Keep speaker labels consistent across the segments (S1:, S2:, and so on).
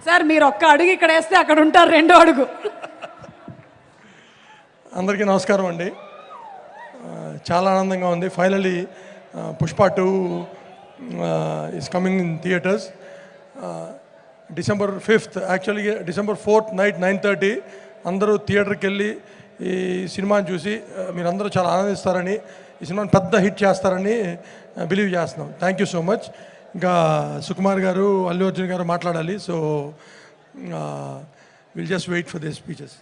S1: Sir మీరు ఒక్క అడుగు ఇక్కడ వేస్తే అక్కడ ఉంటారు రెండో అడుగు.
S2: అందరికీ నమస్కారం అండి. చాలా ఆనందంగా ఉంది. Finally Pushpa 2 is coming in theatres December 5th, actually December 4th night 9:30 అందరూ థియేటర్కి వెళ్ళి ఈ సినిమాని చూసి మీరందరూ చాలా ఆనందిస్తారని, ఈ సినిమాని పెద్ద హిట్ చేస్తారని బిలీవ్ చేస్తున్నాం. Thank you so much. ఇంకా సుకుమార్ గారు, అల్లు అర్జున్ గారు మాట్లాడాలి. So will just wait for this speeches.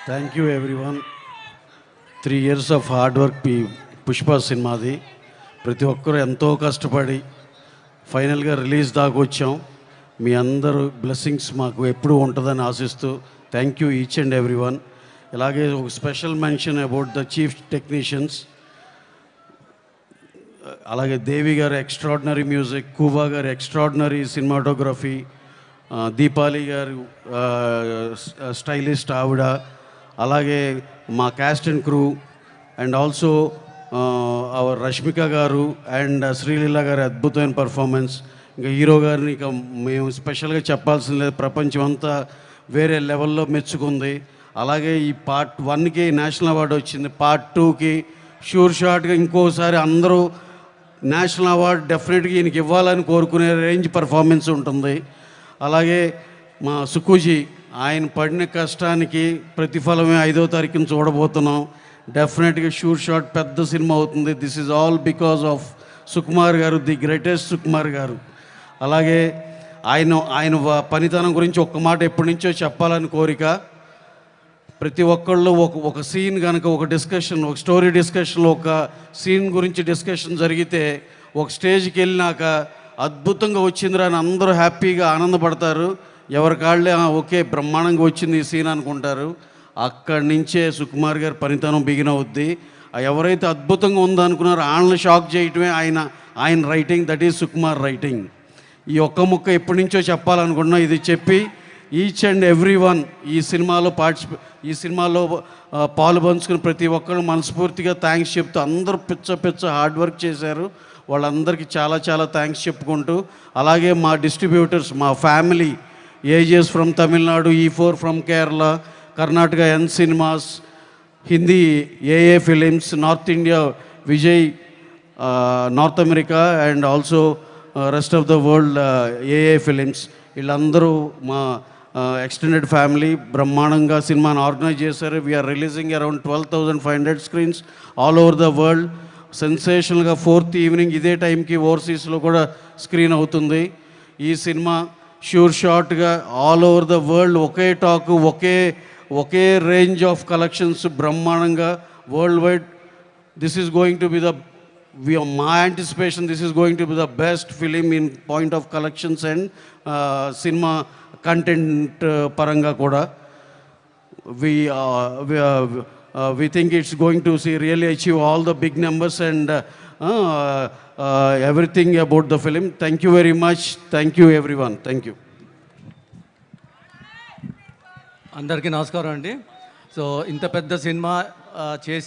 S3: Thank you everyone. 3 years of hard work Pushpa సినిమాది. ప్రతి ఒక్కరూ ఎంతో కష్టపడి ఫైనల్గా రిలీజ్ దాకా వచ్చాం. మీ అందరూ బ్లెస్సింగ్స్ మాకు ఎప్పుడూ ఉంటుందని ఆశిస్తూ thank you each and everyone. ఇలాగే ఒక special mention about the chief technicians, అలాగే దేవి గారు ఎక్స్ట్రాడినరీ మ్యూజిక్, కూబా గారు ఎక్స్ట్రాడినరీ సినిమాటోగ్రఫీ, దీపాలి గారు స్టైలిస్ట్ ఆవిడ, అలాగే మా caste and crew and also our Rashmika గారు అండ్ శ్రీలీల గారి అద్భుతమైన పర్ఫార్మెన్స్. ఇంకా హీరో గారిని ఇక మేము స్పెషల్గా చెప్పాల్సిన లేదు, ప్రపంచం అంతా వేరే లెవెల్లో మెచ్చుకుంది. అలాగే ఈ పార్ట్ 1కి నేషనల్ అవార్డు వచ్చింది, పార్ట్ 2కి షూర్ షార్ట్గా ఇంకోసారి అందరూ నేషనల్ అవార్డు డెఫినెట్గా ఈయనకి ఇవ్వాలని కోరుకునే రేంజ్ పర్ఫార్మెన్స్ ఉంటుంది. అలాగే మా సుకుజీ, ఆయన పడిన కష్టానికి ప్రతిఫలమే 5వ తారీఖున చూడబోతున్నాం. డెఫినెట్గా షూర్ షాట్ పెద్ద సినిమా అవుతుంది. This is all because of Sukumar గారు, ది గ్రేటెస్ట్ సుకుమార్ గారు. అలాగే ఆయన పనితనం గురించి ఒక్క మాట ఎప్పటి నుంచో చెప్పాలని కోరిక. ప్రతి ఒక్కళ్ళు ఒక సీన్ కనుక ఒక డిస్కషన్, ఒక స్టోరీ డిస్కషన్లో ఒక సీన్ గురించి డిస్కషన్ జరిగితే ఒక స్టేజ్కి వెళ్ళినాక అద్భుతంగా వచ్చిందిరా అని అందరూ హ్యాపీగా ఆనందపడతారు. ఎవరి కాళ్ళే ఓకే బ్రహ్మాండంగా వచ్చింది ఈ సీన్ అనుకుంటారు. అక్కడి నుంచే సుకుమార్ గారి పనితనం బిగిన్ అవుద్ది. ఎవరైతే అద్భుతంగా ఉందనుకున్నారో వాళ్ళని షాక్ చేయటమే ఆయన writing. That is Sukumar writing. ఈ ఒక్క ముక్క ఎప్పటి నుంచో చెప్పాలనుకున్నా, ఇది చెప్పి ఈచ్ అండ్ ఎవ్రీ వన్ ఈ సినిమాలో పాలు పంచుకుని ప్రతి ఒక్కరు మనస్ఫూర్తిగా థ్యాంక్స్ చెప్తూ, అందరూ పిచ్చ హార్డ్ వర్క్ చేశారు. వాళ్ళందరికీ చాలా చాలా థ్యాంక్స్ చెప్పుకుంటూ, అలాగే మా డిస్ట్రిబ్యూటర్స్, మా family, AGS from Tamil Nadu, E4 from Kerala, Karnataka N cinemas, Hindi AA films, north India Vijay, north America and also rest of the world AA films, వీళ్ళందరూ మా ఎక్స్టెండెడ్ ఫ్యామిలీ బ్రహ్మాండంగా సినిమాని ఆర్గనైజ్ చేశారు. We're releasing around 12,500 screens all over the world. సెన్సేషనల్గా 4th evening ఇదే టైంకి ఓవర్సీస్లో కూడా స్క్రీన్ అవుతుంది. ఈ సినిమా షూర్ షార్ట్గా ఆల్ ఓవర్ ద వరల్డ్ ఒకే టాక్, ఒకే రేంజ్ ఆఫ్ కలెక్షన్స్ బ్రహ్మాండంగా worldwide. This is going to be మా anticipation, this is going to be the best film in point of collections and cinema content పరంగా కూడా. We think it's going to really achieve all the big numbers and everything about the film. Thank you very much. Thank you everyone. Thank you.
S4: అందరికీ నమస్కారం అండి. So ఇంత పెద్ద cinema చేసి